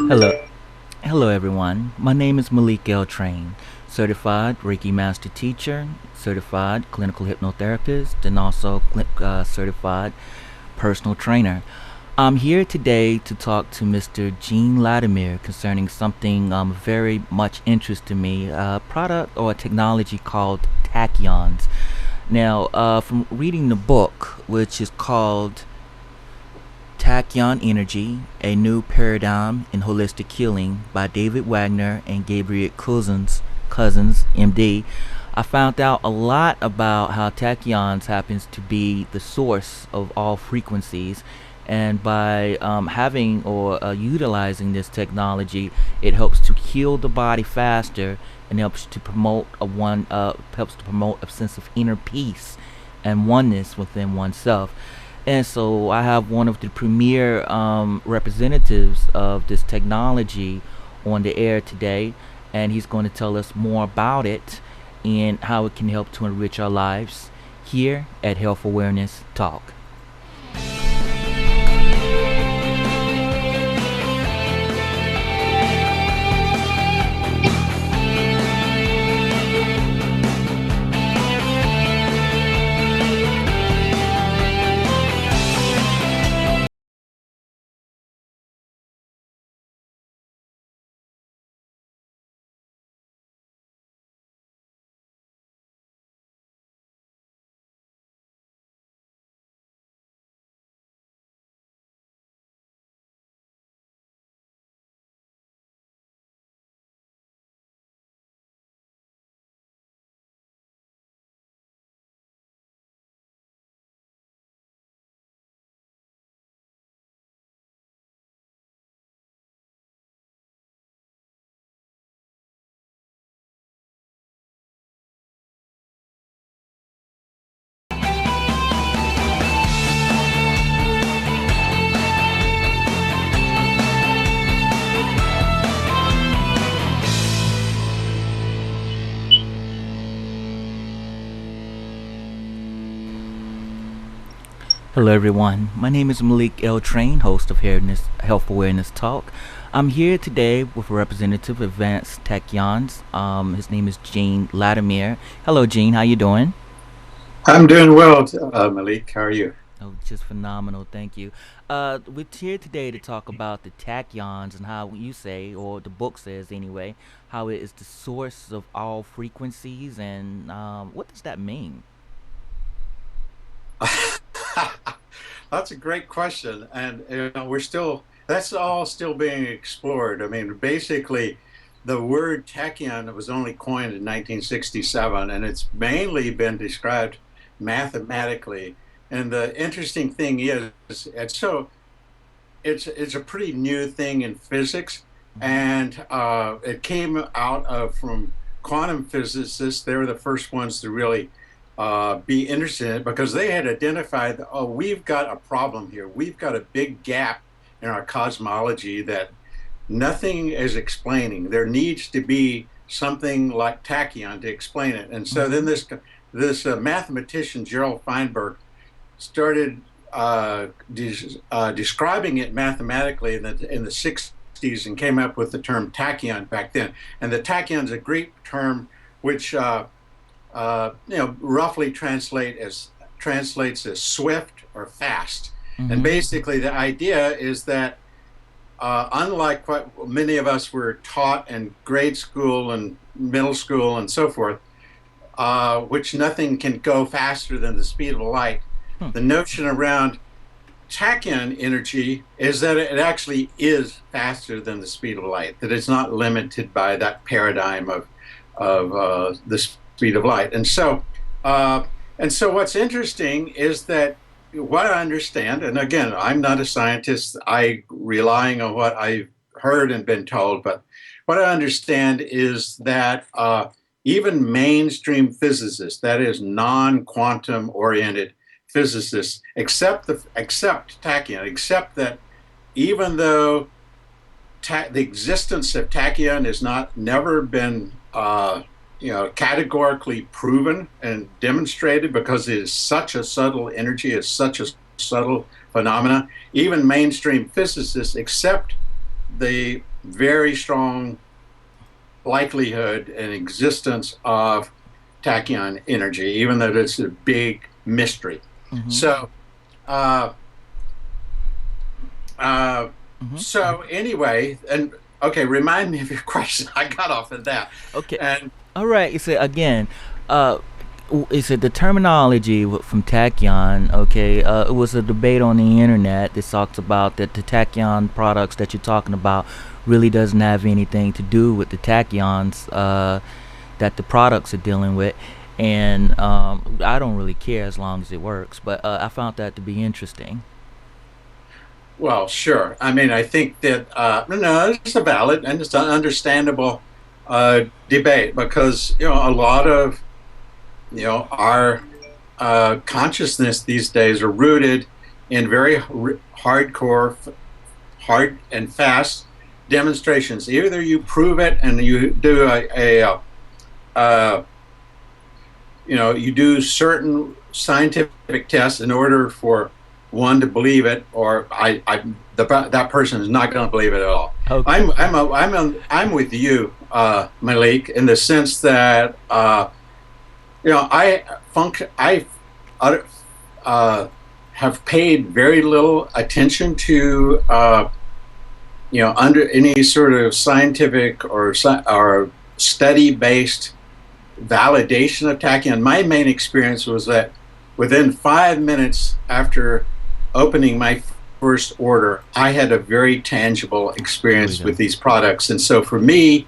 Hello, hello everyone. My name is Malik L. Train, certified Reiki Master Teacher, certified clinical hypnotherapist, and also certified personal trainer. I'm here today to talk to Mr. Gene Latimer concerning something very much interest to me, a product or a technology called Tachyons. Now, from reading the book, which is called Tachyon Energy, A New Paradigm in Holistic Healing by David Wagner and Gabriel Cousins, MD, I found out a lot about how tachyons happens to be the source of all frequencies, and by having or utilizing this technology, it helps to heal the body faster and helps to promote a sense of inner peace and oneness within oneself. And so I have one of the premier representatives of this technology on the air today, and he's going to tell us more about it and how it can help to enrich our lives here at Health Awareness Talk. Hello, everyone. My name is Malik L. Train, host of Health Awareness Talk. I'm here today with a representative of Advanced Tachyons. His name is Gene Latimer. Hello, Gene. How you doing? I'm doing well, Malik. How are you? Oh, just phenomenal. Thank you. We're here today to talk about the tachyons and how you say, or the book says anyway, how it is the source of all frequencies. And what does that mean? That's a great question, and we're still that's all still being explored. I mean, basically, the word tachyon was only coined in 1967, and it's mainly been described mathematically. And the interesting thing is, it's a pretty new thing in physics, Mm-hmm. and it came out of from quantum physicists. They were the first ones to really be interested in it because they had identified that, oh, we've got a problem here. We've got a big gap in our cosmology that nothing is explaining. There needs to be something like tachyon to explain it. And so then Mm-hmm. this mathematician Gerald Feinberg started describing it mathematically in the 60s and came up with the term tachyon back then. And the tachyon is a Greek term which roughly translates as swift or fast. And Mm-hmm. basically, the idea is that unlike what many of us were taught in grade school and middle school and so forth, which nothing can go faster than the speed of light, Hmm. the notion around tachyon energy is that it actually is faster than the speed of light, that it's not limited by that paradigm of the speed of light. Uh, and so what's interesting is that what I understand, and again, I'm not a scientist, I relying on what I've heard and been told, but what I understand is that even mainstream physicists, that is non-quantum oriented physicists, accept tachyon, accept that even though the existence of tachyon has not never been categorically proven and demonstrated because it is such a subtle energy, it's such a subtle phenomena. Even mainstream physicists accept the very strong likelihood and existence of tachyon energy, even though it's a big mystery. Mm-hmm. So, uh, uh, Mm-hmm. so anyway, and okay, remind me of your question. I got off of that, Okay. and All right. You say again. Uh, it's the terminology from Tachyon. Okay. It was a debate on the internet that talks about that the Tachyon products that you're talking about really doesn't have anything to do with the tachyons that the products are dealing with. And I don't really care as long as it works. But I found that to be interesting. well, sure. I mean, I think that no, it's a valid and it's an understandable debate because a lot of our consciousness these days are rooted in very hardcore, hard and fast demonstrations. Either you prove it and you do uh, you do certain scientific tests in order for one to believe it, or that person is not going to believe it at all. Okay. I'm with you, Malik, in the sense that I uh, have paid very little attention to under any sort of scientific or study based validation of tachyon. My main experience was that within 5 minutes after opening my first order, I had a very tangible experience with these products. And so for me,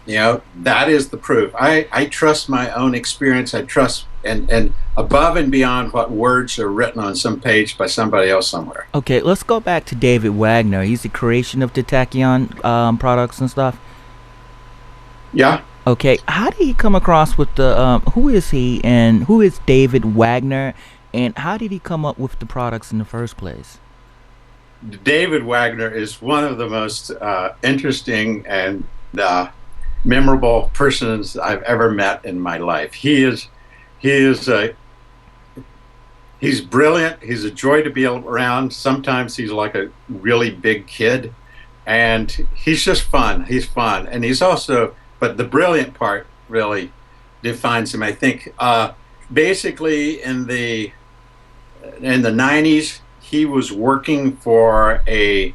that is the proof. I trust my own experience. I trust and above and beyond what words are written on some page by somebody else somewhere. Okay, let's go back to David Wagner. He's the creation of the Tachyon products and stuff. Yeah. Okay, how did he come across with the? Who is he, and who is David Wagner, and how did he come up with the products in the first place? David Wagner is one of the most interesting and memorable persons I've ever met in my life. He is he's brilliant. He's a joy to be around. Sometimes he's like a really big kid, and he's just fun. He's fun, and he's also. But the brilliant part really defines him. I think basically in the 90s, he was working for a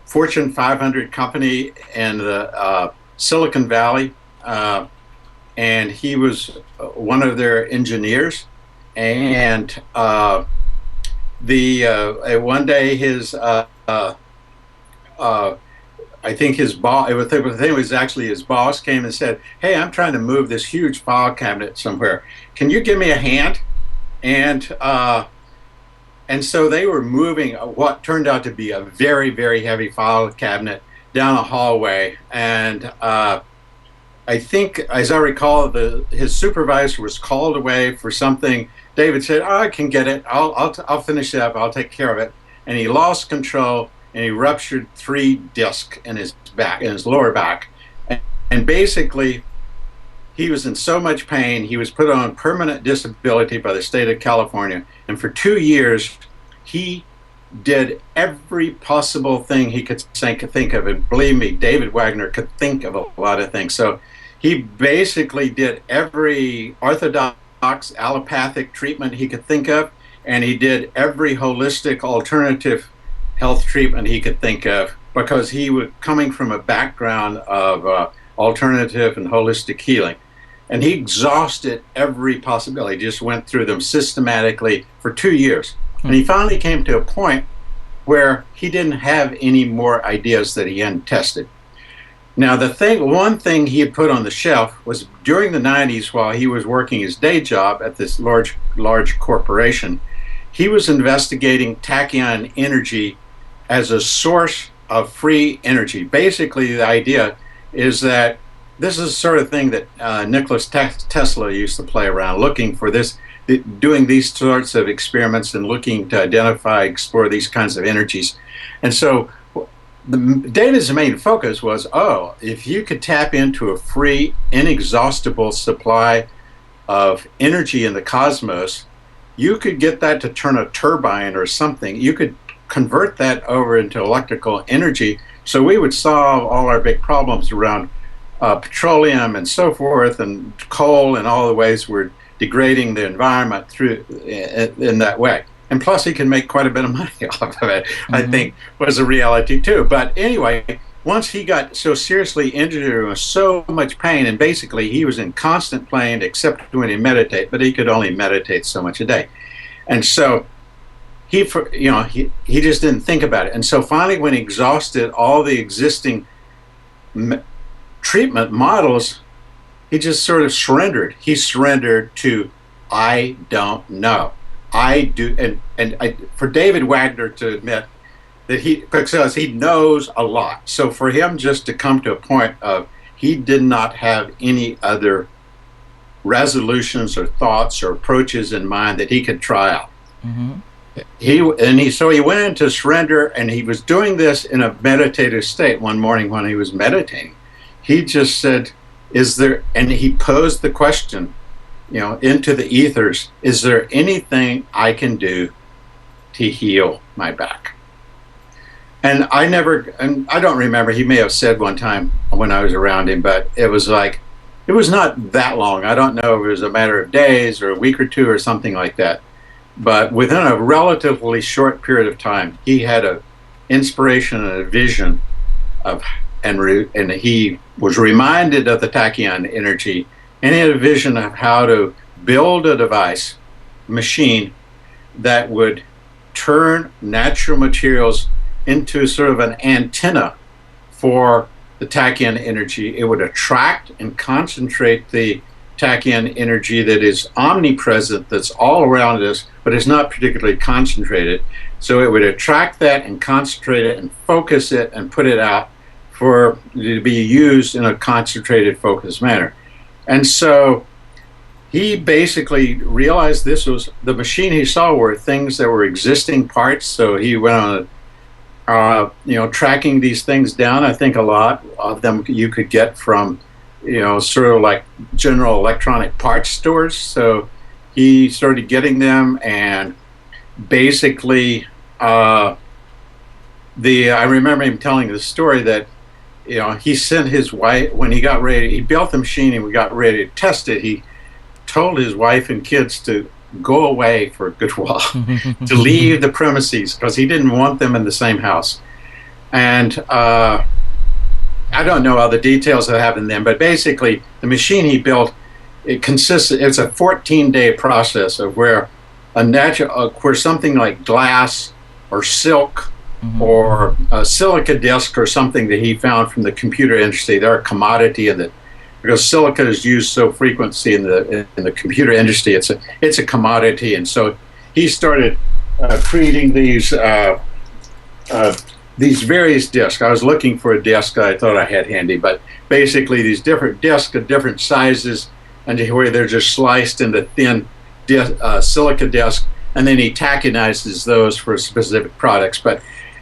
Fortune 500 company in the Silicon Valley, and he was one of their engineers. And one day I think his boss, I think it was actually his boss, came and said, "Hey, I'm trying to move this huge file cabinet somewhere. Can you give me a hand?" And so they were moving what turned out to be a very, very heavy file cabinet down a hallway. And I think, as I recall, his supervisor was called away for something. David said, "Oh, I can get it. I'll finish it up. I'll take care of it." And he lost control. And he ruptured 3 discs in his back, in his lower back. And basically, he was in so much pain, he was put on permanent disability by the state of California. And for 2 years, he did every possible thing he could think of. And believe me, David Wagner could think of a lot of things. So he basically did every orthodox allopathic treatment he could think of. And he did every holistic alternative health treatment he could think of, because he was coming from a background of alternative and holistic healing. And he exhausted every possibility, just went through them systematically for 2 years. And he finally came to a point where he didn't have any more ideas that he hadn't tested. Now, one thing he had put on the shelf was during the 90s, while he was working his day job at this large corporation, he was investigating tachyon energy as a source of free energy. Basically, the idea is that this is the sort of thing that Nicholas Tesla used to play around, looking for this, doing these sorts of experiments and looking to identify, explore these kinds of energies. And so David's main focus was, if you could tap into a free, inexhaustible supply of energy in the cosmos, you could get that to turn a turbine or something. You could convert that over into electrical energy, so we would solve all our big problems around petroleum and so forth, and coal, and all the ways we're degrading the environment through in that way. And plus, he can make quite a bit of money off of it, I think, was a reality too. But anyway, once he got so seriously injured with so much pain, and basically he was in constant pain except when he meditated, but he could only meditate so much a day. And so he just didn't think about it. And so finally, when he exhausted all the existing treatment models, he just sort of surrendered. He surrendered to, I don't know. I do, for David Wagner to admit that because he knows a lot. So for him just to come to a point of he did not have any other resolutions or thoughts or approaches in mind that he could try out. So he went into surrender, and he was doing this in a meditative state. One morning when he was meditating, he just said, and he posed the question, into the ethers, is there anything I can do to heal my back? And I don't remember, he may have said one time when I was around him, but it was not that long. I don't know if it was a matter of days or a week or two or something like that. But within a relatively short period of time, he had an inspiration and a vision and he was reminded of the Tachyon energy, and he had a vision of how to build a machine that would turn natural materials into sort of an antenna for the Tachyon energy. It would attract and concentrate the Tachyon energy that is omnipresent, that's all around us, but is not particularly concentrated. So it would attract that and concentrate it and focus it and put it out for to be used in a concentrated, focused manner. And so he basically realized this was the machine he saw were things that were existing parts. So he went on, tracking these things down. I think a lot of them you could get from, sort of like general electronic parts stores. So he started getting them, and basically, I remember him telling the story that, he sent his wife, when he got ready, he built the machine and we got ready to test it. He told his wife and kids to go away for a good while, to leave the premises, because he didn't want them in the same house. And I don't know all the details that happened then, but basically the machine he built, it's a 14-day process of where where something like glass or silk or a silica disc or something that he found from the computer industry, they're a commodity, because silica is used so frequently in the computer industry, it's a commodity. And so he started creating these various discs. I was looking for a disc I thought I had handy, but basically these different discs of different sizes, and where they're just sliced into thin silica disc, and then he tachyonizes those for specific products.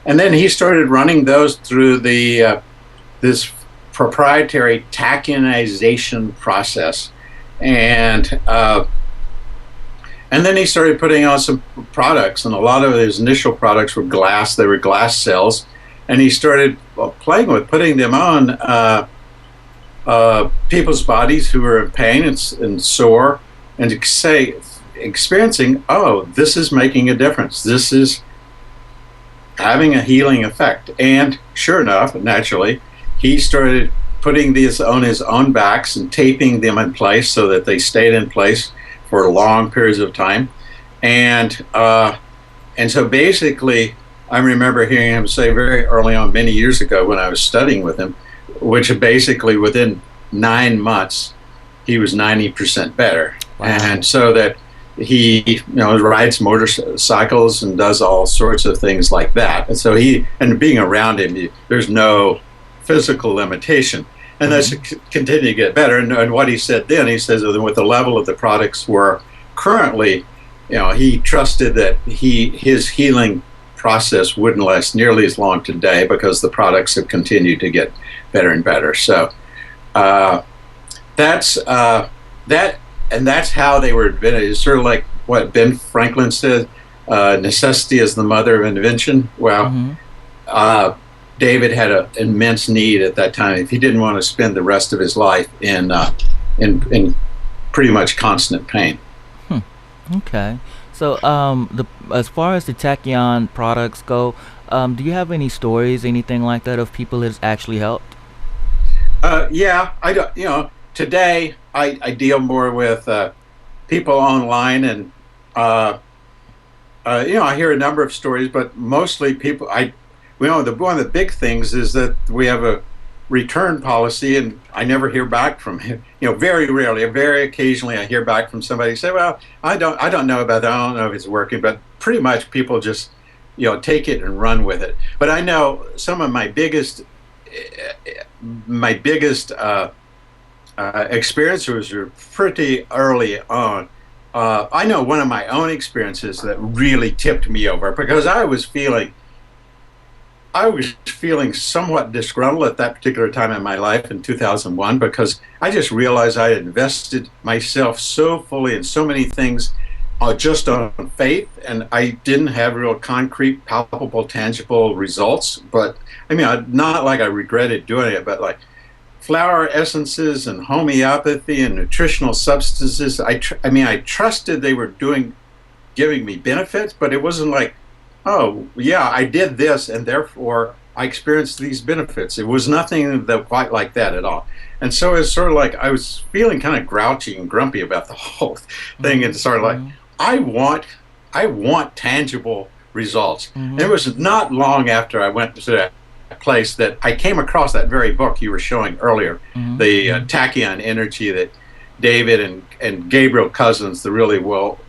And then he started running those through this proprietary tachyonization process, and then he started putting on some products, and a lot of his initial products were glass. They were glass cells, and he started playing with putting them on people's bodies who were in pain and sore, and experiencing, oh, this is making a difference. This is having a healing effect. And sure enough, naturally, he started putting these on his own backs and taping them in place so that they stayed in place for long periods of time. And so basically, I remember hearing him say very early on, many years ago when I was studying with him, which basically within 9 months, he was 90% better. Wow. And so that he rides motorcycles and does all sorts of things like that. And so being around him, there's no physical limitation. And that's continue to get better. And what he said then, he says with the level of the products were currently, he trusted that his healing process wouldn't last nearly as long today because the products have continued to get better and better. So that's that. And that's how they were invented. It's sort of like what Ben Franklin said, necessity is the mother of invention. Well, Mm-hmm. David had an immense need at that time. If he didn't want to spend the rest of his life in pretty much constant pain. Hmm. Okay. So, the as far as the Tachyon products go, do you have any stories, anything like that, of people it's actually helped? Yeah, I don't. Today I deal more with people online, and uh, I hear a number of stories, but mostly people. One of the big things is that we have a return policy, and I never hear back from him. Very rarely, very occasionally, I hear back from somebody say, "Well, I don't know about that. I don't know if it's working," but pretty much people just, take it and run with it. But I know some of my biggest experiences were pretty early on. I know one of my own experiences that really tipped me over because I was feeling somewhat disgruntled at that particular time in my life in 2001 because I just realized I had invested myself so fully in so many things just on faith, and I didn't have real concrete, palpable, tangible results. But I mean, not like I regretted doing it, but like flower essences and homeopathy and nutritional substances. I trusted they were giving me benefits, but it wasn't like, oh, yeah, I did this, and therefore I experienced these benefits. It was nothing that quite like that at all. And so it's sort of like I was feeling kind of grouchy and grumpy about the whole thing, and sort of like, Mm-hmm. I want tangible results. And it Mm-hmm. was not long after I went to that place that I came across that very book you were showing earlier, Mm-hmm. the Tachyon Energy that David and Gabriel Cousins, the really well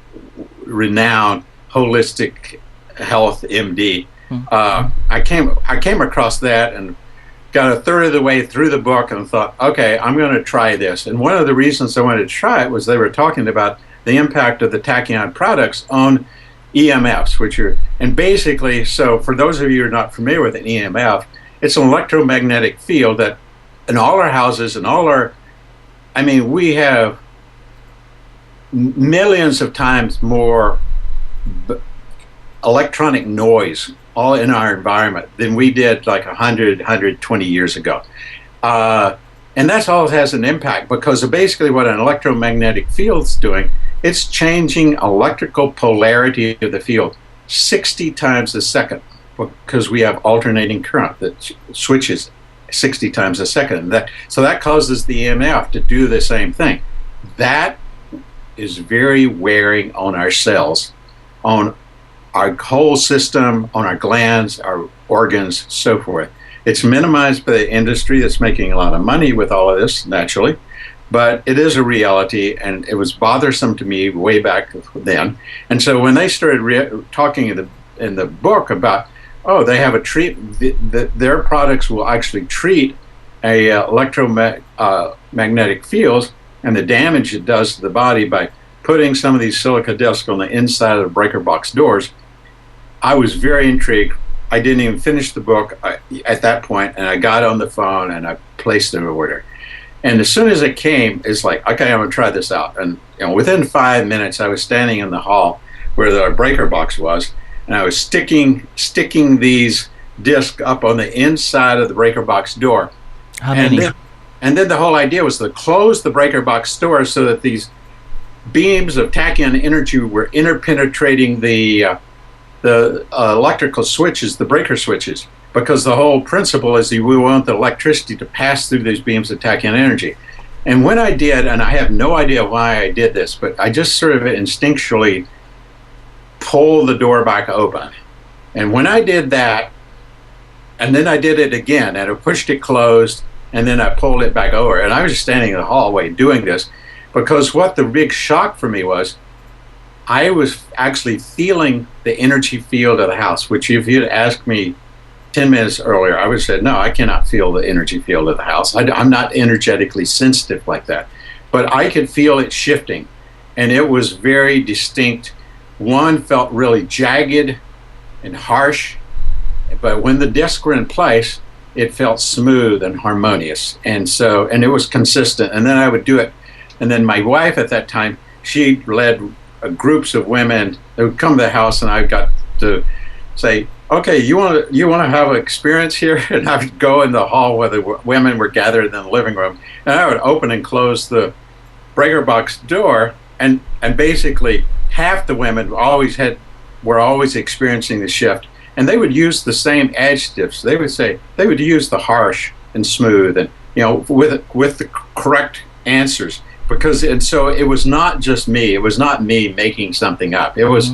renowned holistic health MD. I came across that and got a third of the way through the book and thought, okay, I'm going to try this. And one of the reasons I wanted to try it was they were talking about the impact of the Tachyon products on EMFs, and basically, so for those of you who are not familiar with an EMF, it's an electromagnetic field that in all our houses and we have millions of times more electronic noise all in our environment than we did like 120 years ago. And that's all it has an impact because of basically what an electromagnetic field's doing, it's changing electrical polarity of the field 60 times a second because we have alternating current that switches 60 times a second. So that causes the EMF to do the same thing. That is very wearing on our cells, on our whole system, on our glands, our organs, so forth. It's minimized by the industry that's making a lot of money with all of this, naturally, but it is a reality, and it was bothersome to me way back then. And so when they started talking in the book about, oh, they have a their products will actually treat a electromagnetic fields and the damage it does to the body by putting some of these silica discs on the inside of the breaker box doors, I was very intrigued. I didn't even finish the book at that point, and I got on the phone and I placed an order. And as soon as it came, it's like, okay, I'm gonna try this out. And within 5 minutes, I was standing in the hall where the breaker box was, and I was sticking these discs up on the inside of the breaker box door. How And many? then the whole idea was to close the breaker box door so that these beams of tachyon energy were interpenetrating the electrical switches, the breaker switches, because the whole principle is that we want the electricity to pass through these beams of tachyon energy. And when I did, and I have no idea why I did this, but I just sort of instinctually pulled the door back open. And when I did that, and then I did it again, and I pushed it closed, and then I pulled it back over. And I was just standing in the hallway doing this, because what the big shock for me was, I was actually feeling the energy field of the house, which if you'd asked me 10 minutes earlier, I would have said, no, I cannot feel the energy field of the house. I'm not energetically sensitive like that. But I could feel it shifting, and it was very distinct. One felt really jagged and harsh, but when the discs were in place, it felt smooth and harmonious. And it was consistent. And then I would do it. And then my wife at that time, she led groups of women that would come to the house, and I got to say, "Okay, you want to have an experience here?" And I would go in the hall where the women were gathered in the living room, and I would open and close the breaker box door, and basically half the women were always experiencing the shift, and they would use the same adjectives. They would use the harsh and smooth, and with the correct answers, and so it was not just me. It was not me making something up. It was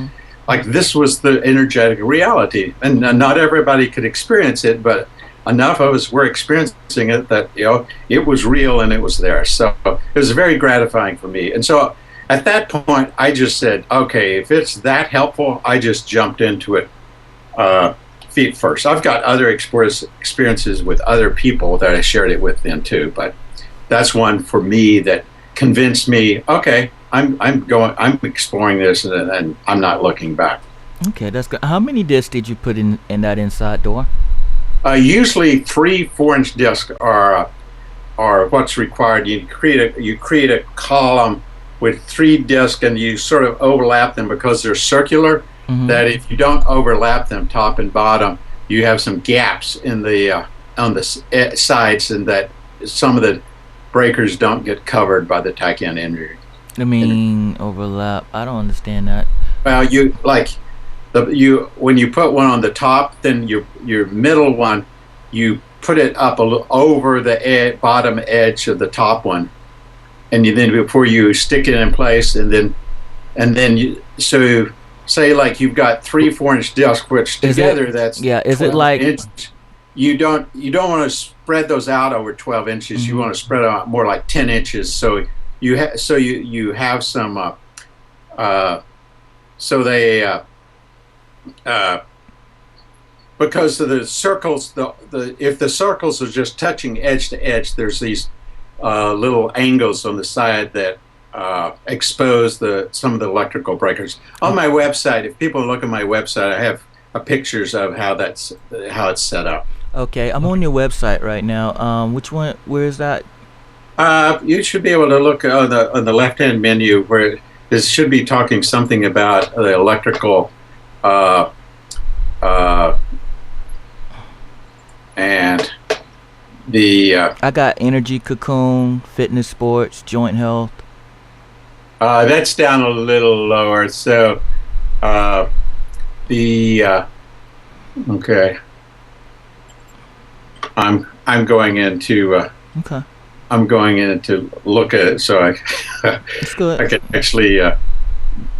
like this was the energetic reality, and not everybody could experience it, but enough of us were experiencing it that it was real and it was there. So it was very gratifying for me. And so at that point, I just said, okay, if it's that helpful, I just jumped into it feet first. I've got other experiences with other people that I shared it with then too, but that's one for me that convinced me, okay, I'm exploring this, and I'm not looking back. Okay, that's good. How many discs did you put in that inside door? Usually 3 4-inch discs are what's required. You create a column with 3 discs, and you sort of overlap them because they're circular. That if you don't overlap them top and bottom, you have some gaps in the on the sides, and that some of the breakers don't get covered by the Tachyon energy. Overlap. I don't understand that. Well, when you put one on the top, then your middle one, you put it up a little over the bottom edge of the top one, and then before you stick it in place, and then so say like you've got 3 4-inch discs, which together that's is it like inches. You don't want to spread those out over 12 inches. You want to spread out more like 10 inches. So you have some so they because of the circles, if the circles are just touching edge to edge, there's these little angles on the side that expose some of the electrical breakers. On my website, if people look at my website, I have pictures of how it's set up. Okay, I'm on your website right now. Which one? Where is that? You should be able to look on the left-hand menu where this should be talking something about the electrical and the. I got energy cocoon, fitness, sports, joint health. That's down a little lower. So okay. I'm going into okay. I'm going in to look at it, so That's good. I can actually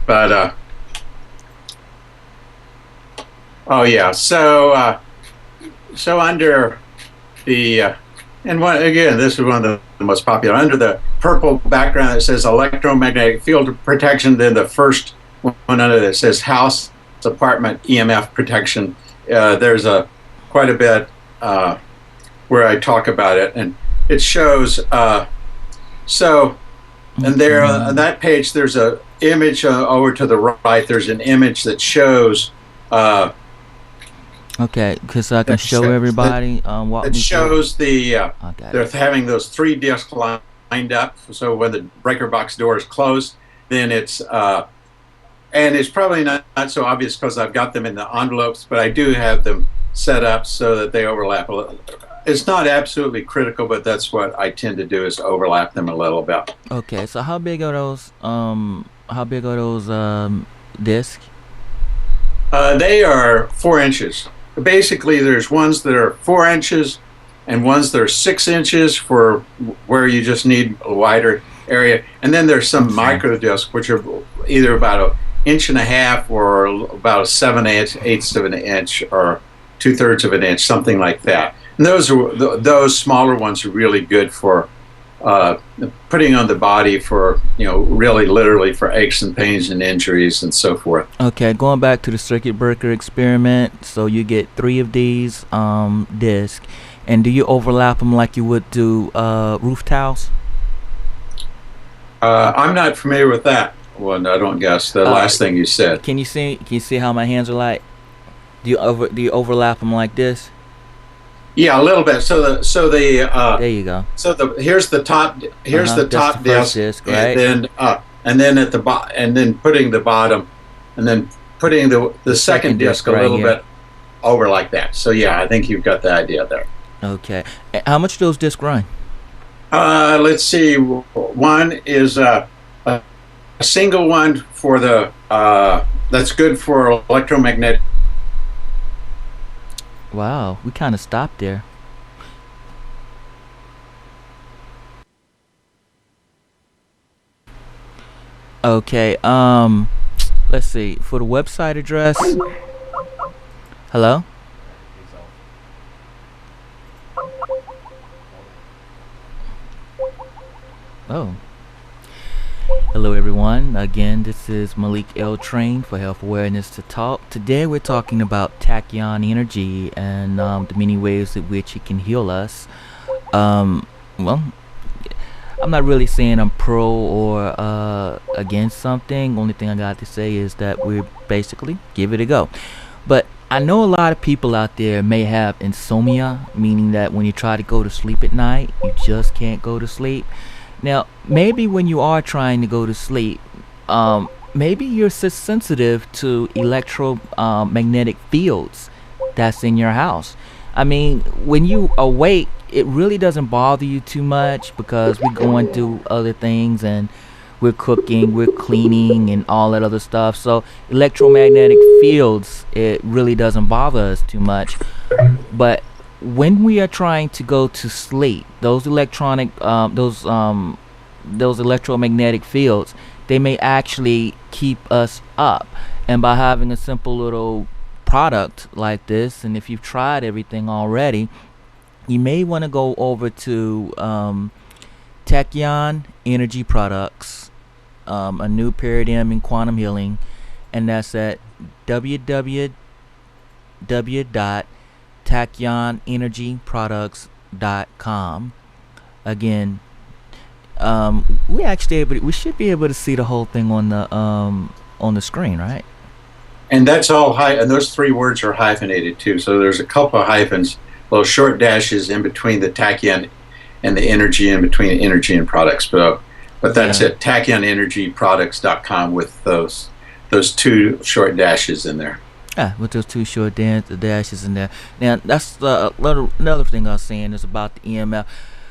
but oh yeah, so under the and again, this is one of the most popular, under the purple background that says electromagnetic field protection, then the first one under that says house apartment EMF protection. There's quite a bit where I talk about it, and it shows and there on that page there's a image over to the right. There's an image that shows okay, because I can show everybody. It shows they're having those 3 discs lined up. So when the breaker box door is closed, then it's and it's probably not so obvious because I've got them in the envelopes, but I do have them set up so that they overlap a little. It's not absolutely critical, but that's what I tend to do, is overlap them a little bit. Okay, so how big are those? Discs? They are 4 inches. Basically, there's ones that are 4 inches and ones that are 6 inches for where you just need a wider area. And then there's some micro discs, which are either about 1.5 inches or about 7/8 of an inch or 2/3 of an inch, something like that. And those smaller ones are really good for putting on the body for, really literally for aches and pains and injuries and so forth. Okay, going back to the circuit breaker experiment, so you get 3 of these discs, and do you overlap them like you would do roof tiles? I'm not familiar with that one. I don't guess the last thing you said. Can you see how my hands are like? Do you overlap them like this? Yeah, a little bit. So the there you go. So here's the top. Here's the top disc, disc, right? and then and then at the and then putting the bottom, and then putting the second disc a right little here. bit over like that. So yeah, I think you've got the idea there. Okay. How much do those discs run? Let's see. One is a single one for the that's good for electromagnetic. Wow, we kind of stopped there. Okay. Let's see. For the website address. Hello? Oh. Hello everyone. Again, this is Malik L. Train for Health Awareness to Talk. Today we're talking about Tachyon energy and the many ways in which it can heal us. Well, I'm not really saying I'm pro or against something. Only thing I got to say is that we're basically give it a go. But I know a lot of people out there may have insomnia, meaning that when you try to go to sleep at night, you just can't go to sleep. Now, maybe when you are trying to go to sleep, maybe you're sensitive to electromagnetic fields that's in your house. I mean, when you awake, it really doesn't bother you too much because we're going through other things and we're cooking, we're cleaning, and all that other stuff. So electromagnetic fields, it really doesn't bother us too much. But when we are trying to go to sleep, those electromagnetic fields, they may actually keep us up. And by having a simple little product like this, and if you've tried everything already, you may want to go over to Tachyon Energy Products, a new paradigm in quantum healing, and that's at www.tachyonenergyproducts.com. Again, we should be able to see the whole thing on the screen, right? And that's all and those three words are hyphenated too. So there's a couple of hyphens, little short dashes in between the tachyon and the energy, in between energy and products. But that's at tachyonenergyproducts.com with those two short dashes in there. Yeah, with those two short dashes in there. Now, that's another thing I was saying is about the EMF.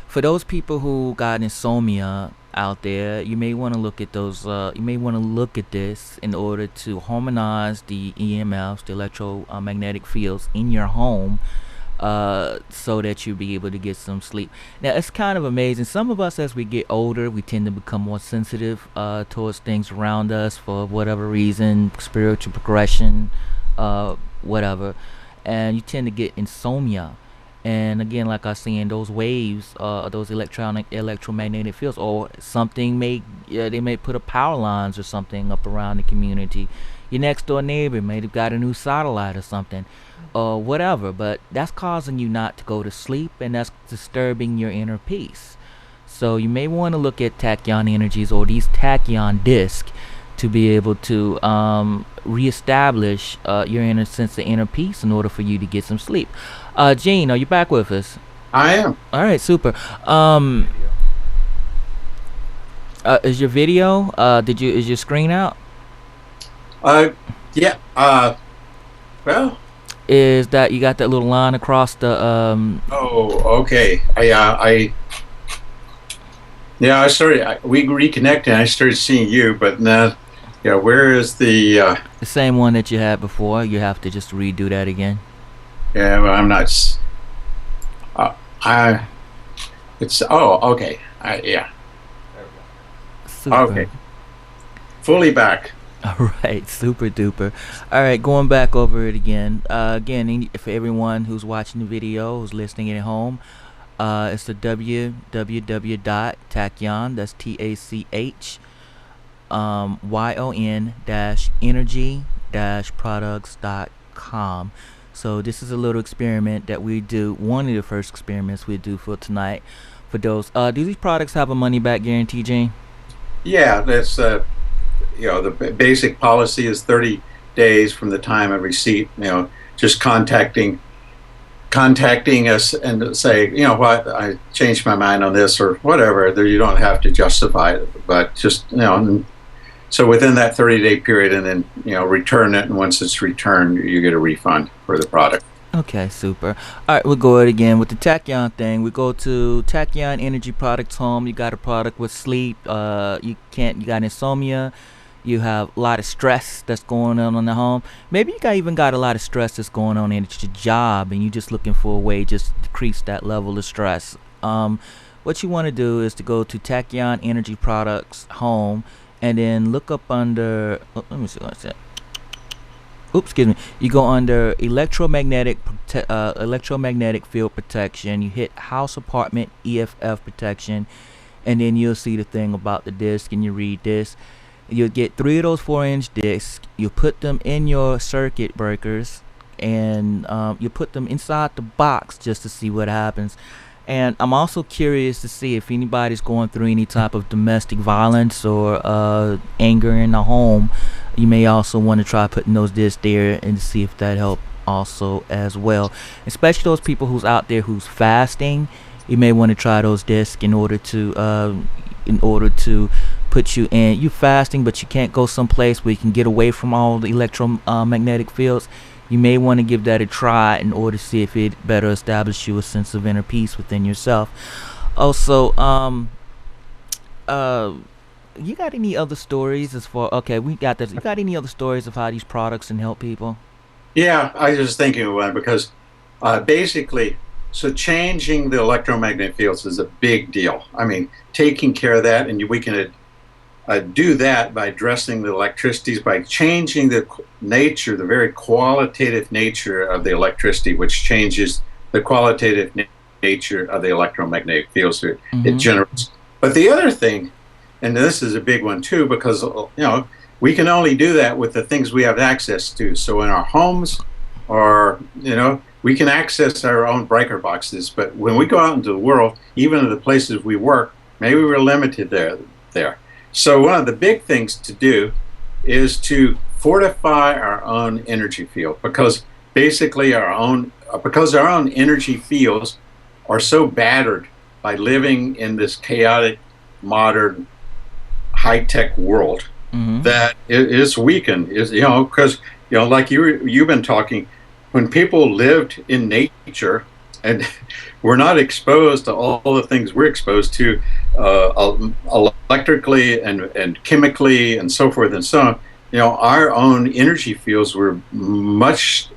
For those people who got insomnia out there, you may want to look at those. You may want to look at this in order to harmonize the EMFs, the electromagnetic fields in your home, so that you'll be able to get some sleep. Now, it's kind of amazing. Some of us, as we get older, we tend to become more sensitive towards things around us for whatever reason, spiritual progression, whatever, and you tend to get insomnia. And again, like I was saying, those waves, those electromagnetic fields, or something they may put up power lines or something up around the community. Your next door neighbor may have got a new satellite or something, or whatever. But that's causing you not to go to sleep, and that's disturbing your inner peace. So you may want to look at tachyon energies or these tachyon discs to be able to reestablish your inner sense of inner peace in order for you to get some sleep. Gene, are you back with us? I am. All right, super. Is your video? Is your screen out? Yeah. Well. Is that you got that little line across the? Oh, okay. I started. We reconnected. And I started seeing you, but now, yeah. Where is the? The same one that you had before. You have to just redo that again. Yeah, well, I'm not. It's. Oh, okay. Yeah. Super. Okay. Fully back. All right, super duper. All right, going back over it again. Again, for everyone who's watching the video, who's listening at home, it's the www.tachyon. That's TACHYON-energy-products.com. So this is a little experiment that we do. One of the first experiments we do for tonight. For those, do these products have a money back guarantee, Gene? Yeah, that's the basic policy is 30 days from the time of receipt. Just contacting us and say, you know what, I changed my mind on this or whatever. You don't have to justify it, but just So within that 30-day period, and then return it, and once it's returned, you get a refund for the product. Okay, super. All right, we'll go ahead again with the Tachyon thing. We go to Tachyon Energy Products Home. You got a product with sleep. You got insomnia. You have a lot of stress that's going on in the home. Maybe even got a lot of stress that's going on in your job, and you're just looking for a way just to decrease that level of stress. What you want to do is to go to Tachyon Energy Products Home, and then look up under. Let me see what I said. Oops, excuse me. You go under electromagnetic field protection. You hit house apartment EFF protection, and then you'll see the thing about the disc, and you read this. You'll get 3 of those 4-inch discs. You put them in your circuit breakers, and you put them inside the box just to see what happens. And I'm also curious to see if anybody's going through any type of domestic violence or anger in the home. You may also want to try putting those discs there and see if that helps also as well. Especially those people who's out there who's fasting. You may want to try those discs in order to put you in. You fasting, but you can't go someplace where you can get away from all the electromagnetic fields. You may want to give that a try in order to see if it better establish you a sense of inner peace within yourself. Also, you got any other stories we got this. You got any other stories of how these products can help people? Yeah, I was just thinking of one because basically, so changing the electromagnetic fields is a big deal. I mean, taking care of that, and we can do that by addressing the electricities, by changing the nature, the very qualitative nature of the electricity, which changes the qualitative nature of the electromagnetic fields that it generates. But the other thing, and this is a big one too, because we can only do that with the things we have access to. So in our homes, or we can access our own breaker boxes, but when we go out into the world, even in the places we work, maybe we're limited there. So one of the big things to do is to fortify our own energy field, because basically our own energy fields are so battered by living in this chaotic, modern, high-tech world that it is weakened. Because like you've been talking, when people lived in nature and we're not exposed to all the things we're exposed to electrically and chemically and so forth and so on, our own energy fields were much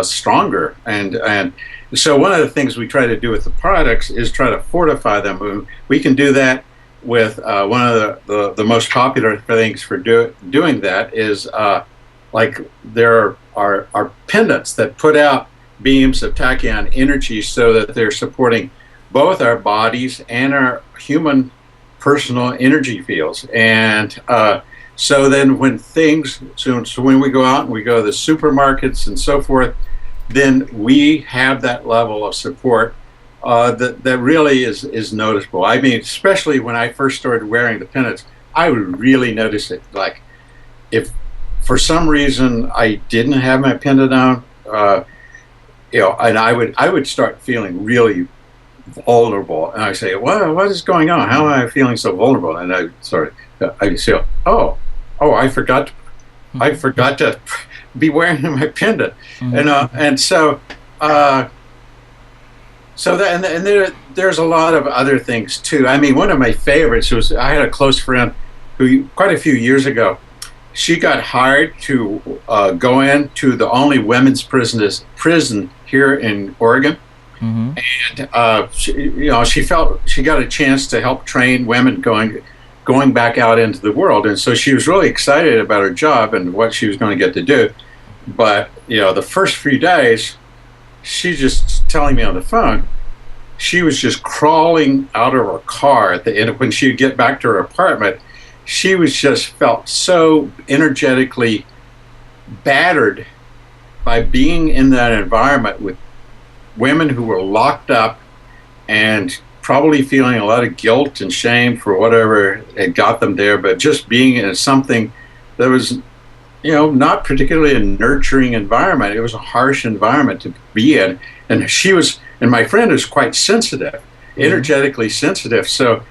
stronger. And so one of the things we try to do with the products is try to fortify them. We can do that with one of the most popular things for doing that is like there are pendants that put out beams of tachyon energy so that they're supporting both our bodies and our human personal energy fields. And so then when we go out and we go to the supermarkets and so forth, then we have that level of support that really is noticeable. I mean, especially when I first started wearing the pendants, I would really notice it. Like if for some reason I didn't have my pendant on, and I would start feeling really vulnerable, and I say, what is going on? How am I feeling so vulnerable? And I say, I forgot to be wearing my pendant, and so there's a lot of other things too. I mean, one of my favorites was I had a close friend who quite a few years ago, she got hired to go into the only women's prison here in Oregon, and she felt she got a chance to help train women going back out into the world, and so she was really excited about her job and what she was going to get to do. But the first few days, she just telling me on the phone, she was just crawling out of her car at the end. When she would get back to her apartment, she was just felt so energetically battered by being in that environment with women who were locked up and probably feeling a lot of guilt and shame for whatever had got them there, but just being in something that was, not particularly a nurturing environment. It was a harsh environment to be in. And my friend is quite sensitive, energetically sensitive. So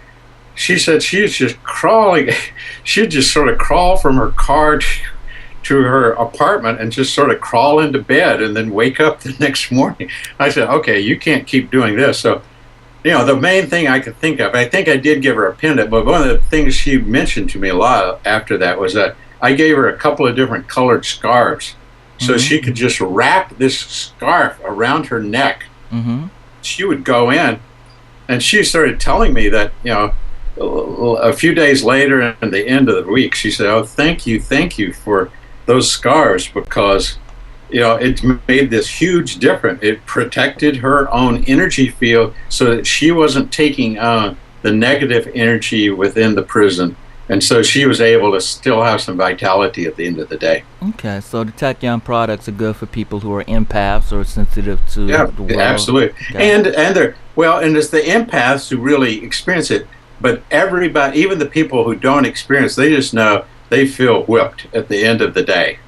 she said she was just crawling. She'd just sort of crawl from her car to her apartment and just sort of crawl into bed and then wake up the next morning. I said, okay, you can't keep doing this. So, the main thing I could think of, I think I did give her a pendant, but one of the things she mentioned to me a lot after that was that I gave her a couple of different colored scarves. So she could just wrap this scarf around her neck. She would go in, and she started telling me that, a few days later, at the end of the week, she said, oh, thank you for those scarves, because it made this huge difference. It protected her own energy field so that she wasn't taking on the negative energy within the prison, and so she was able to still have some vitality at the end of the day. Okay, so the Tachyon products are good for people who are empaths or sensitive to the world. Absolutely. Okay. And it's the empaths who really experience it, but everybody, even the people who don't experience, they just know they feel whipped at the end of the day,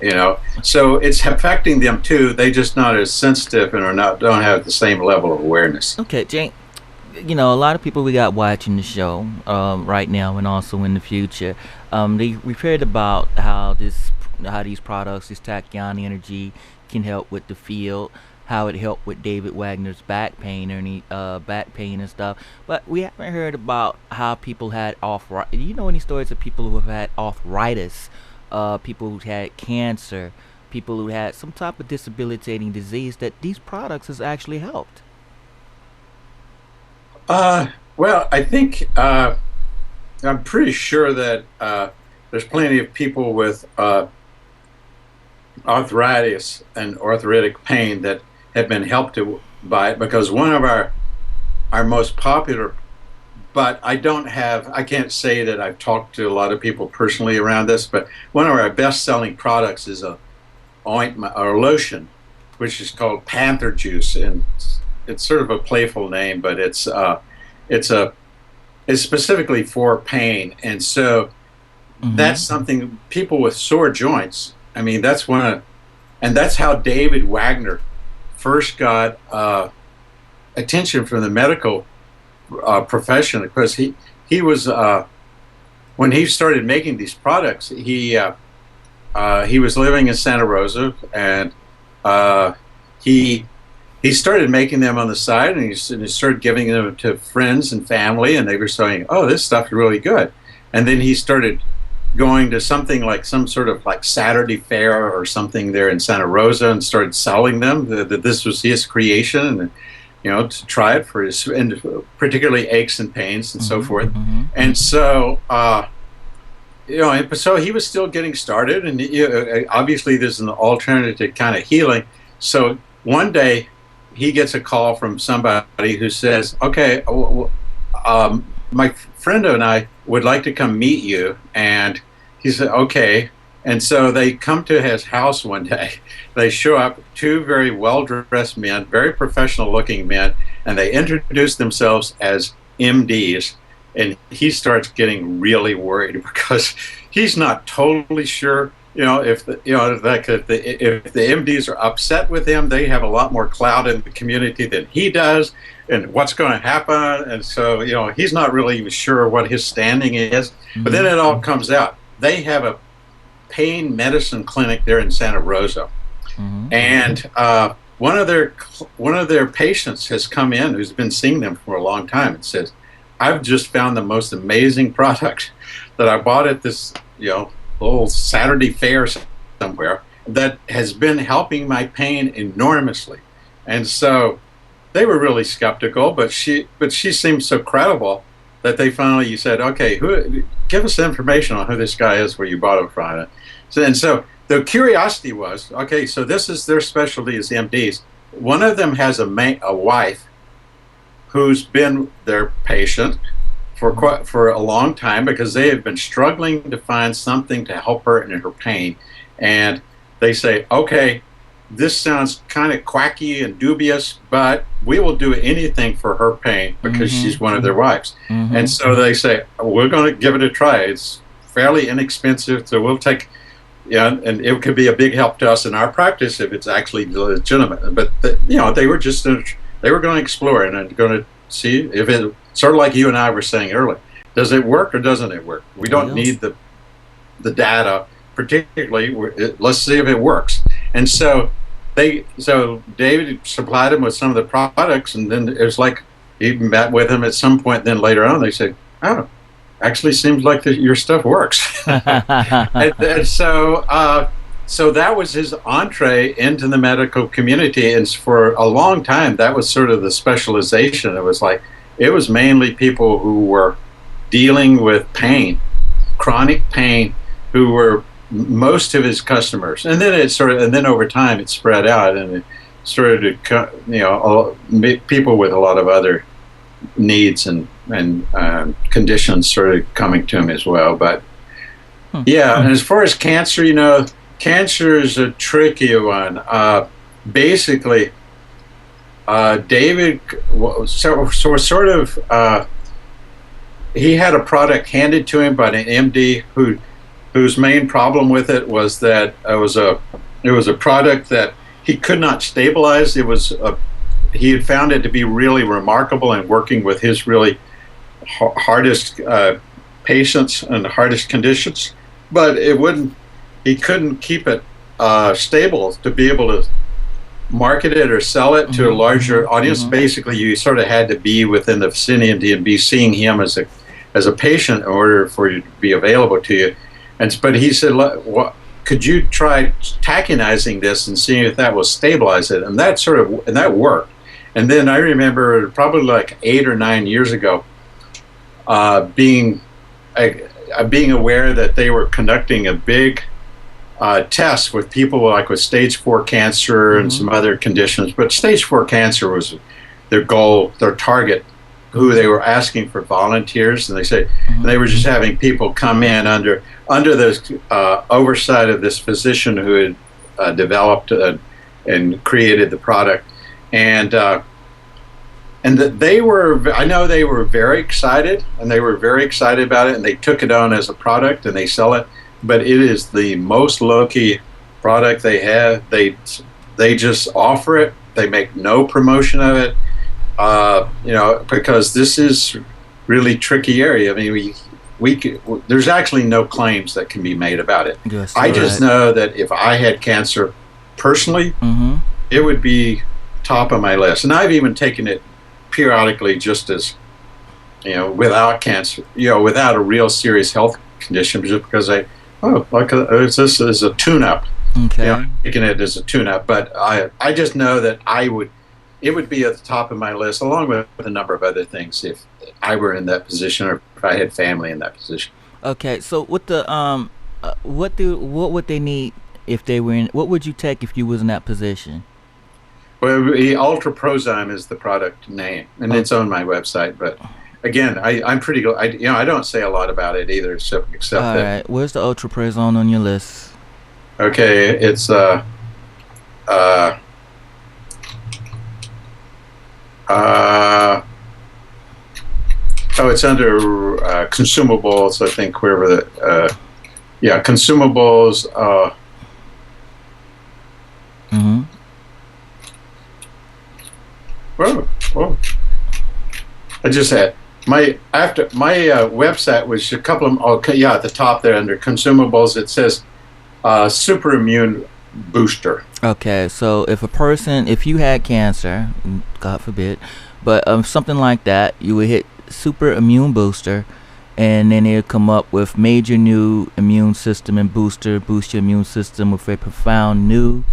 So it's affecting them too. They just not as sensitive and don't have the same level of awareness. Okay, Jane. A lot of people we got watching the show right now and also in the future, we've heard about how these products, this Tachyon energy, can help with the field, how it helped with David Wagner's back pain and stuff. But we haven't heard about how people had arthritis. Do you know any stories of people who have had arthritis, people who had cancer, people who had some type of debilitating disease that these products has actually helped? Well, I think I'm pretty sure that there's plenty of people with arthritis and arthritic pain that have been helped by it, because one of our most popular, but I can't say that I've talked to a lot of people personally around this, but one of our best-selling products is a ointment or lotion, which is called Panther Juice, and it's sort of a playful name, but it's specifically for pain, and so that's something people with sore joints. I mean, that's how David Wagner first got attention from the medical profession, because he was when he started making these products, he was living in Santa Rosa, and he started making them on the side, and he started giving them to friends and family, and they were saying, oh, this stuff is really good. And then he started going to something like some sort of like Saturday fair or something there in Santa Rosa, and started selling them, that this was his creation, and to try it for his, and particularly aches and pains and so forth. And so so he was still getting started, and obviously there's an alternative kind of healing. So one day he gets a call from somebody who says, okay, my friend and I would like to come meet you. And he said, okay. And so they come to his house one day. They show up, two very well-dressed men, very professional-looking men, and they introduce themselves as MDs. And he starts getting really worried, because he's not totally sure, if the MDs are upset with him, they have a lot more clout in the community than he does, and what's going to happen. And so, he's not really even sure what his standing is. But then it all comes out. They have a pain medicine clinic there in Santa Rosa, and one of their patients has come in, who's been seeing them for a long time, and says, I've just found the most amazing product that I bought at this little Saturday fair somewhere that has been helping my pain enormously. And so they were really skeptical, but she seemed so credible that they finally said, okay, give us information on who this guy is, where you bought it from. So the curiosity was, okay, so this is their specialty as MDs. One of them has a wife who's been their patient for a long time, because they have been struggling to find something to help her in her pain. And they say, okay, this sounds kind of quacky and dubious, but we will do anything for her pain, because she's one of their wives. And so they say, we're going to give it a try. It's fairly inexpensive, so we'll take, and it could be a big help to us in our practice if it's actually legitimate. But they were going to explore it and going to see if it, sort of like you and I were saying earlier, does it work or doesn't it work? We don't Yeah. need the data, particularly. Let's see if it works. And so David supplied him with some of the products, and then it was like he met with him at some point. Then later on, they said, "Oh, actually, seems like your stuff works." and so that was his entree into the medical community, and for a long time, that was sort of the specialization. It was mainly people who were dealing with pain, chronic pain, who were most of his customers. And then over time it spread out, and it started to, people with a lot of other needs and conditions started coming to him as well. But yeah, and as far as cancer, cancer is a tricky one. Basically, David, he had a product handed to him by an MD whose main problem with it was that it was a product that he could not stabilize. He had found it to be really remarkable in working with his really hardest patients and hardest conditions, but he couldn't keep it stable to be able to market it or sell it to a larger audience. Basically, you sort of had to be within the vicinity and be seeing him as a patient in order for you to be available to you. But he said, could you try tachyonizing this and seeing if that will stabilize it? And that worked. And then I remember probably like 8 or 9 years ago, being aware that they were conducting a big test with people with stage 4 cancer and some other conditions. But stage 4 cancer was their goal, their target, who they were asking for volunteers, and they were just having people come in under the oversight of this physician who had developed and created the product, and I know they were very excited, and they were very excited about it, and they took it on as a product and they sell it, but it is the most low-key product they have. They just offer it. They make no promotion of it. Because this is really tricky area. I mean, there's actually no claims that can be made about it. Yes, I just know that if I had cancer personally, it would be top of my list. And I've even taken it periodically, just as without cancer, without a real serious health condition, just because this is a tune-up. Okay. Taking it as a tune-up, but I just know that it would be at the top of my list, along with a number of other things, if I were in that position or if I had family in that position. Okay. So with the what would they need if they were in? What would you take if you was in that position? Well, the Ultraprozyme is the product name, and it's on my website. But again, I'm pretty good. I don't say a lot about it either, except All that. right. Where's the Ultraprozyme on your list? Okay, it's it's under Consumables, I think, wherever Consumables. Whoa. I just had my website was a couple of at the top there under Consumables it says super immune booster. Okay, so if you had cancer, God forbid, but something like that, you would hit super immune booster, and then it'll come up with major new immune system and boost your immune system with a profound new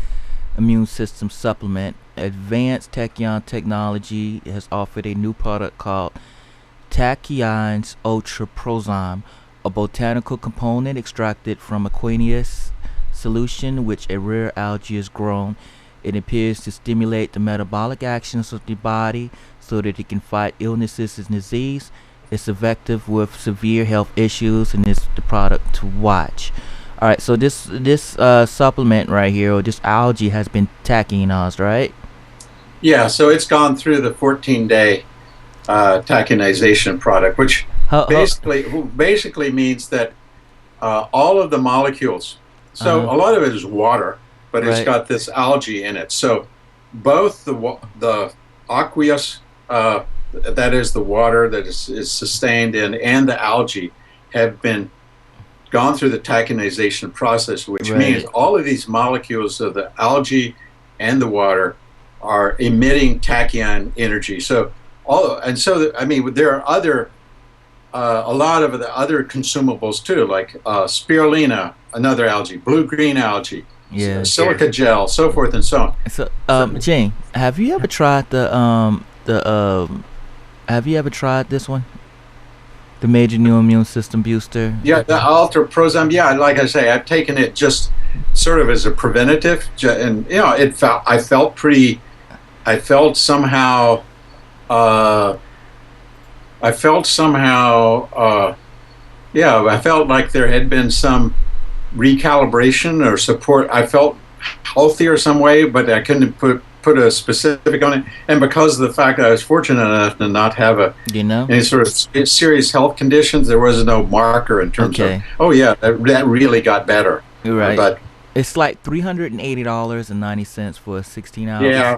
immune system supplement. Advanced Tachyon technology has offered a new product called Tachyon's Ultraprozyme, a botanical component extracted from aqueous solution which a rare algae is grown. It appears to stimulate the metabolic actions of the body so that it can fight illnesses and disease. It's effective with severe health issues, and it's the product to watch. All right, so this supplement right here, or this algae, has been tachionized, right? Yeah, so it's gone through the 14-day tachionization product, which basically means that all of the molecules. So a lot of it is water, but it's got this algae in it. So both the aqueous that is the water that is sustained in, and the algae have been gone through the tachionization process, which means Right. all of these molecules of the algae and the water are emitting tachyon energy. So I mean, there are other a lot of the other consumables too, like spirulina, another algae, blue-green algae, Yeah. silica gel, so forth and so on. So, So, Gene, have you ever tried the have you ever tried this one? The major new immune system booster. yeah, the alteplazole. Yeah, like I say, I've taken it just sort of as a preventative, and I felt pretty. I felt somehow. Uh, I felt somehow. Yeah, I felt like there had been some recalibration or support. I felt healthier some way, but I couldn't put a specific on it. And because of the fact that I was fortunate enough to not have You know? any sort of serious health conditions, there was no marker in terms of, Okay. oh yeah, that really got better. You're right. But It's like $380.90 for 16 hours. yeah,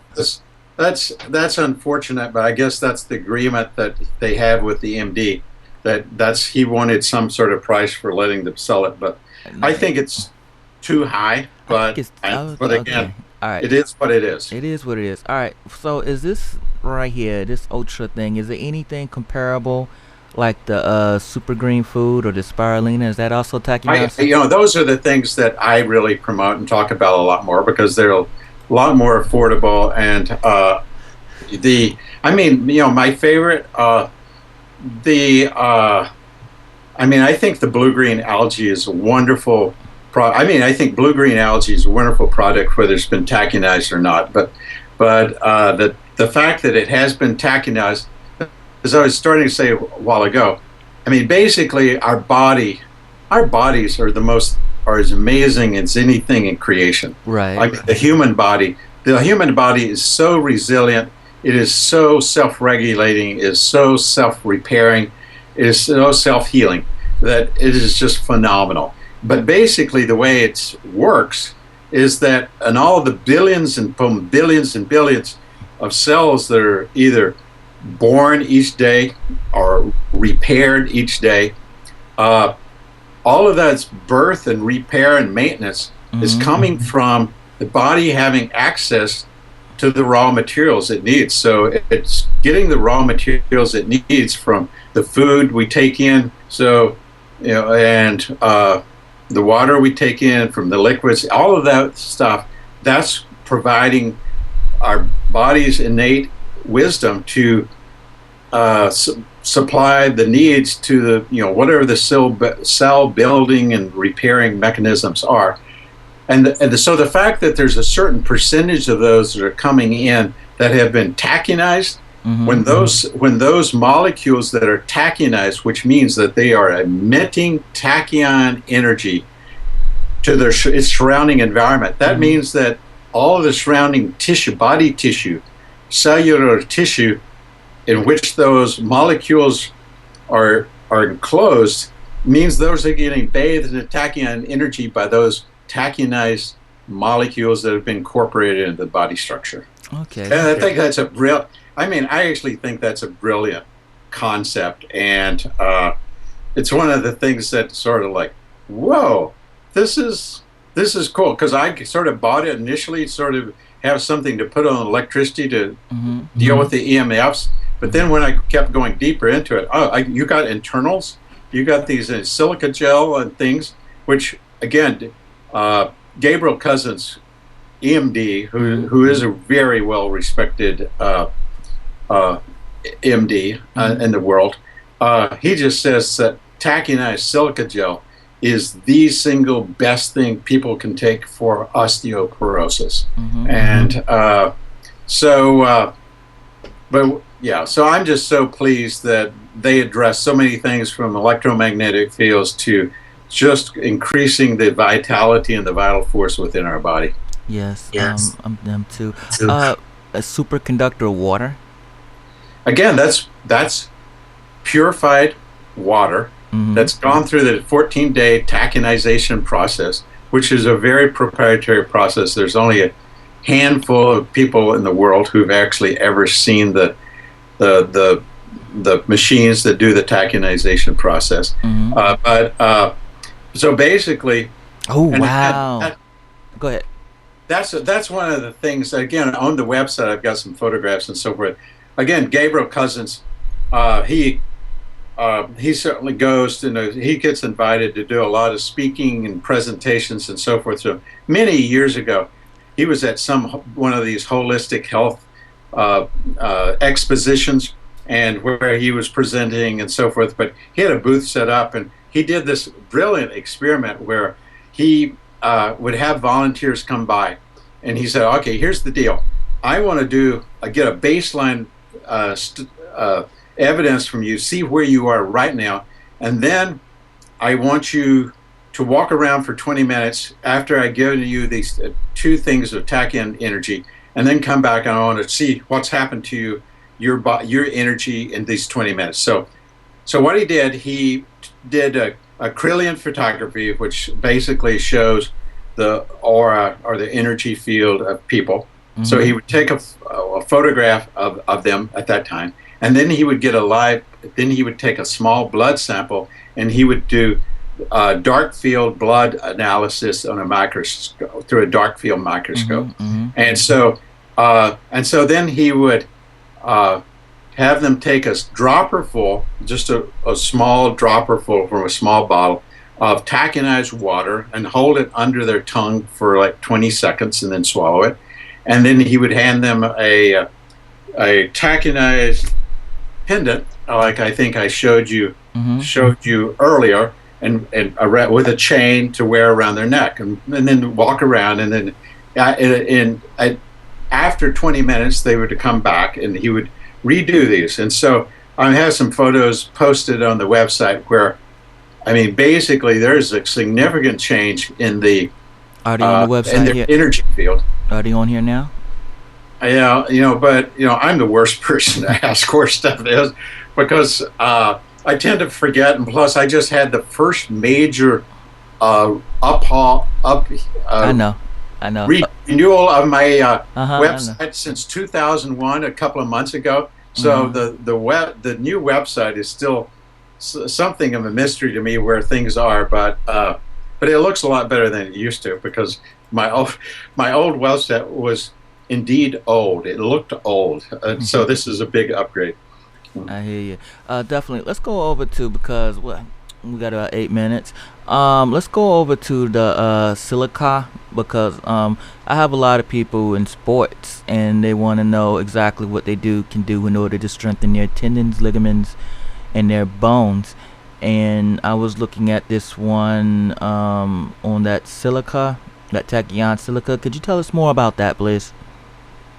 that's unfortunate. But I guess that's the agreement that they have with the MD. That's he wanted some sort of price for letting them sell it, but I think it's too high. I think it's But again, okay. All right. it is what it is. It is what it is. All right. So is this right here, this ultra thing? Is it anything comparable, like the super green food or the spirulina? Is that also tachymus? Those are the things that I really promote and talk about a lot more because they're a lot more affordable. And my favorite, I think the blue-green algae is a wonderful. I think blue-green algae is a wonderful product, whether it's been tachionized or not. But the fact that it has been tachionized, as I was starting to say a while ago, I mean, basically our bodies are as amazing as anything in creation. Right. Like the human body is so resilient. It is so self-regulating. It is so self-repairing. It is so self-healing that it is just phenomenal. But basically, the way it works is that in all the billions and billions of cells that are either born each day or repaired each day, all of that's birth and repair and maintenance is coming from the body having access to the raw materials it needs. So it's getting the raw materials it needs from the food we take in. So, and the water we take in, from the liquids, all of that stuff, that's providing our body's innate wisdom to supply the needs to the, whatever the cell building and repairing mechanisms are. So the fact that there's a certain percentage of those that are coming in that have been tachionized, when those molecules that are tachionized, which means that they are emitting tachyon energy to its surrounding environment, that means that all of the surrounding tissue, body tissue, cellular tissue in which those molecules are enclosed, means those are getting bathed in tachyon energy by those tachyonized molecules that have been incorporated into the body structure. Okay. And I think that's I actually think that's a brilliant concept, and it's one of the things that sort of like, whoa, this is cool, because I sort of bought it initially, sort of have something to put on electricity to deal with the EMFs, but then when I kept going deeper into it, you got internals, you got these silica gel and things, which again, Gabriel Cousins, EMD, who is a very well respected MD in the world, he just says that tachionized silica gel is the single best thing people can take for osteoporosis. And so I'm just so pleased that they address so many things, from electromagnetic fields to just increasing the vitality and the vital force within our body. Yes. I'm them too. A superconductor water. Again, that's purified water that's gone through the 14-day tachionization process, which is a very proprietary process. There's only a handful of people in the world who've actually ever seen the the the machines that do the tachionization process. Mm-hmm. But so basically, Oh, and again, wow. Go ahead. that's one of the things. Again, on the website, I've got some photographs and so forth. Again, Gabriel Cousins, uh, he he certainly goes to know, he gets invited to do a lot of speaking and presentations and so forth. So many years ago, he was at some one of these holistic health expositions, and where he was presenting and so forth. But he had a booth set up, and he did this brilliant experiment where he would have volunteers come by, and he said, "Okay, here's the deal. I want to get a baseline evidence from you, see where you are right now, and then I want you to walk around for 20 minutes after I give you these two things of tachyon energy, and then come back and I want to see what's happened to you, your energy in these 20 minutes." So what he did a Krillin photography, which basically shows the aura or the energy field of people. Mm-hmm. So he would take a photograph of them at that time, and then he would then he would take a small blood sample, and he would do dark field blood analysis on a microscope, through a dark field microscope. Mm-hmm. And so then he would have them take a dropper full, just a small dropper full from a small bottle of tachyonized water, and hold it under their tongue for like 20 seconds and then swallow it. And then he would hand them a tachyonized pendant, like I think I showed you earlier, and with a chain to wear around their neck, and then walk around, and then after 20 minutes they would come back and he would redo these. And so I have some photos posted on the website where, I mean, basically there's a significant change in the Are they on the website in their here? energy field. Are they on here now? Yeah, but I'm the worst person to ask where stuff is, because I tend to forget, and plus I just had the first major I know. renewal of my website since 2001, a couple of months ago. So the new website is still something of a mystery to me where things are, but it looks a lot better than it used to, because my old website was indeed old. It looked old. So this is a big upgrade. I hear you. Definitely. Let's go over to, because we got about 8 minutes. Let's go over to the silica, because I have a lot of people in sports, and they want to know exactly what they can do in order to strengthen their tendons, ligaments, and their bones. And I was looking at this one on that silica, that Tachyon silica. Could you tell us more about that, please?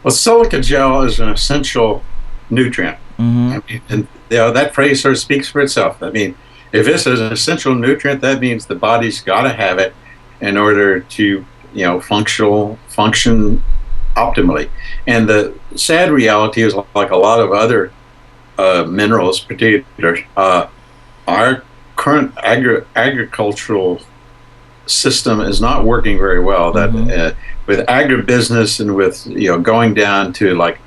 Well, silica gel is an essential nutrient. Mm-hmm. I mean, and that phrase sort of speaks for itself. I mean, if this is an essential nutrient, that means the body's got to have it in order to, function optimally. And the sad reality is, like a lot of other minerals, particularly, our current agricultural system is not working very well. That with agribusiness and with going down to like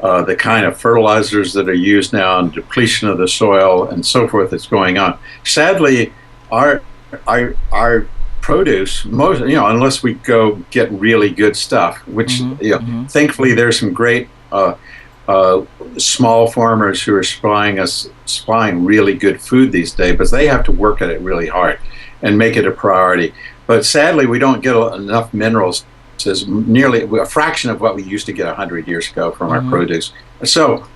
the kind of fertilizers that are used now, and depletion of the soil and so forth that's going on. Sadly, our produce, most unless we go get really good stuff, which thankfully there's some great small farmers who are supplying really good food these days, but they have to work at it really hard and make it a priority. But sadly, we don't get enough minerals. Is nearly a fraction of what we used to get 100 years ago from our produce. So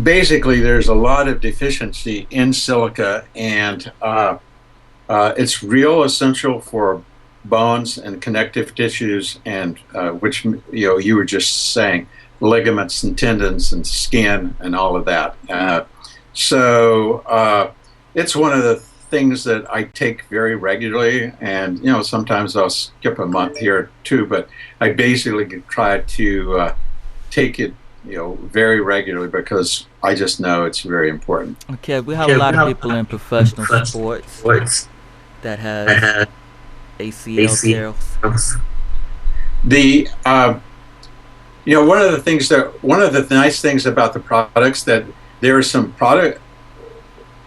basically, there's a lot of deficiency in silica, and it's real essential for bones and connective tissues, and which you were just saying, ligaments and tendons and skin and all of that. So it's one of the things that I take very regularly, and sometimes I'll skip a month here or two, but I basically try to take it very regularly, because I just know it's very important. Okay, we have a lot of people in professional sports that have ACL tears. one of the nice things about the products that there are some product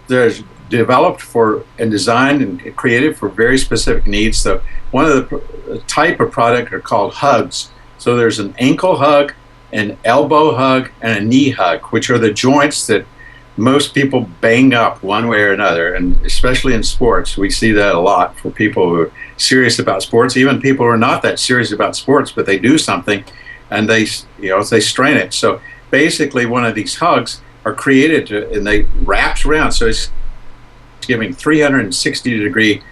there's developed for and designed and created for very specific needs. So one of the type of product are called hugs. So there's an ankle hug, an elbow hug, and a knee hug, which are the joints that most people bang up one way or another, and especially in sports, we see that a lot for people who are serious about sports. Even people who are not that serious about sports, but they do something, and they strain it. So basically, one of these hugs are created and they wraps around, so it's giving 360-degree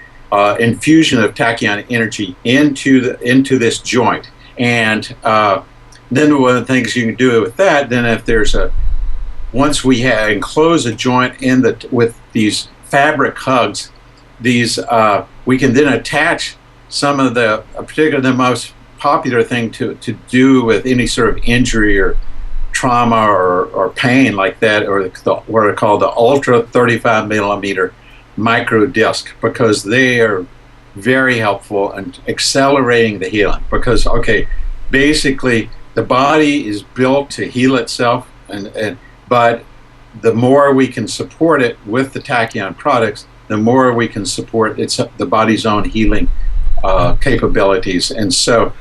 infusion of tachyon energy into this joint, and then one of the things you can do with that, then if there's once we enclose a joint with these fabric hugs, we can then attach some of particularly the most popular thing to do with any sort of injury or trauma or pain like that, or what are called the ultra 35 millimeter micro disc, because they are very helpful in accelerating the healing. Because basically the body is built to heal itself, but the more we can support it with the Tachyon products, the more we can support the body's own healing capabilities. And so,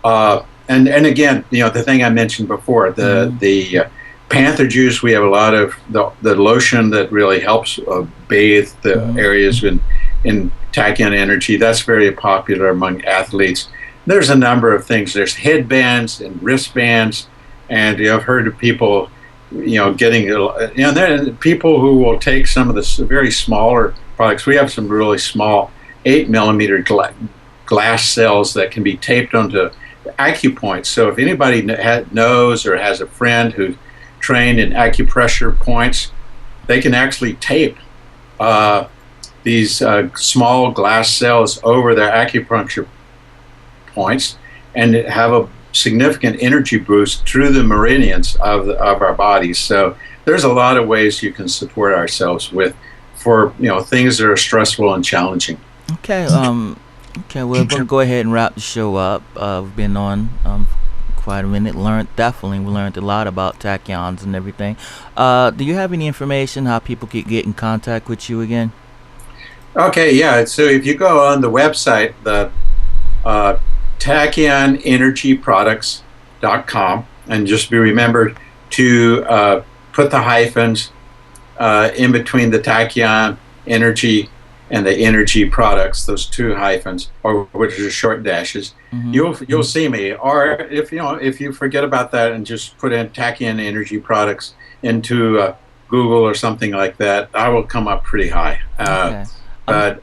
and again, the thing I mentioned before, the panther juice, we have a lot of the lotion that really helps bathe the areas in Tachyon energy. That's very popular among athletes. There's a number of things. There's headbands and wristbands, and I've heard of people getting, there are people who will take some of the very smaller products. We have some really small 8 millimeter glass cells that can be taped onto acupoints. So if anybody knows or has a friend who's trained in acupressure points, they can actually tape these small glass cells over their acupuncture points and have a significant energy boost through the meridians of our bodies. So there's a lot of ways you can support ourselves for things that are stressful and challenging. Okay. Okay. We're gonna go ahead and wrap the show up. We've been on quite a minute. We learned a lot about tachyons and everything. Do you have any information how people could get in contact with you again? Okay. Yeah. So if you go on the website, the TachyonEnergyProducts.com, and just be remembered to put the hyphens in between the Tachyon energy and the energy products, those two hyphens, or which are short dashes. You'll see me. Or if you forget about that and just put in Tachyon energy products into Google or something like that, I will come up pretty high. But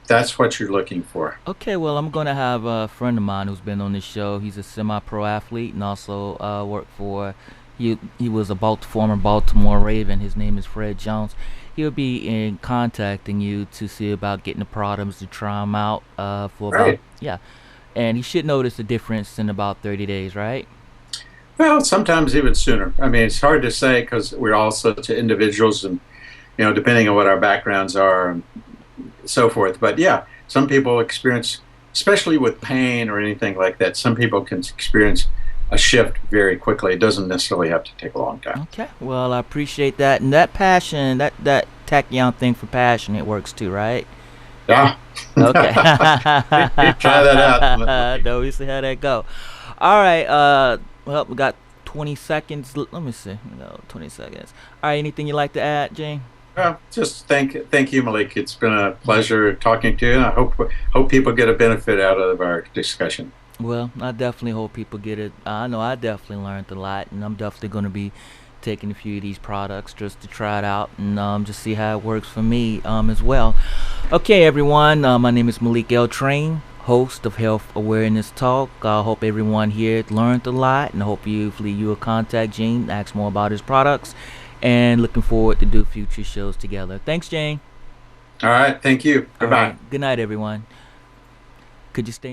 that's what you're looking for. Okay, well, I'm going to have a friend of mine who's been on this show. He's a semi-pro athlete and also worked for, he was a former Baltimore Raven. His name is Fred Jones. He'll be in contacting you to see about getting the products to try them out for about, and he should notice a difference in about 30 days, right? Well, sometimes even sooner. I mean, it's hard to say because we're all such individuals, and depending on what our backgrounds are and so forth. But yeah, some people experience, especially with pain or anything like that, some people can experience a shift very quickly. It doesn't necessarily have to take a long time. Okay, well, I appreciate that. And that passion, that Tachyon thing for passion, it works too, right? Yeah. Okay. Try that out. No, we see how that go. All right. Well, we got 20 seconds. Let me see. 20 seconds. All right. Anything you'd like to add, Gene? Well, just thank you, Malik. It's been a pleasure talking to you, and I hope people get a benefit out of our discussion. Well, I definitely hope people get it. I know I definitely learned a lot, and I'm definitely going to be taking a few of these products just to try it out and just see how it works for me as well. Okay, everyone. My name is Malik L. Train, host of Health Awareness Talk. I hope everyone here learned a lot, and hopefully you will contact Gene, ask more about his products, and looking forward to do future shows together. Thanks, Jane. All right. Thank you. Goodbye. Good night, everyone. Could you stay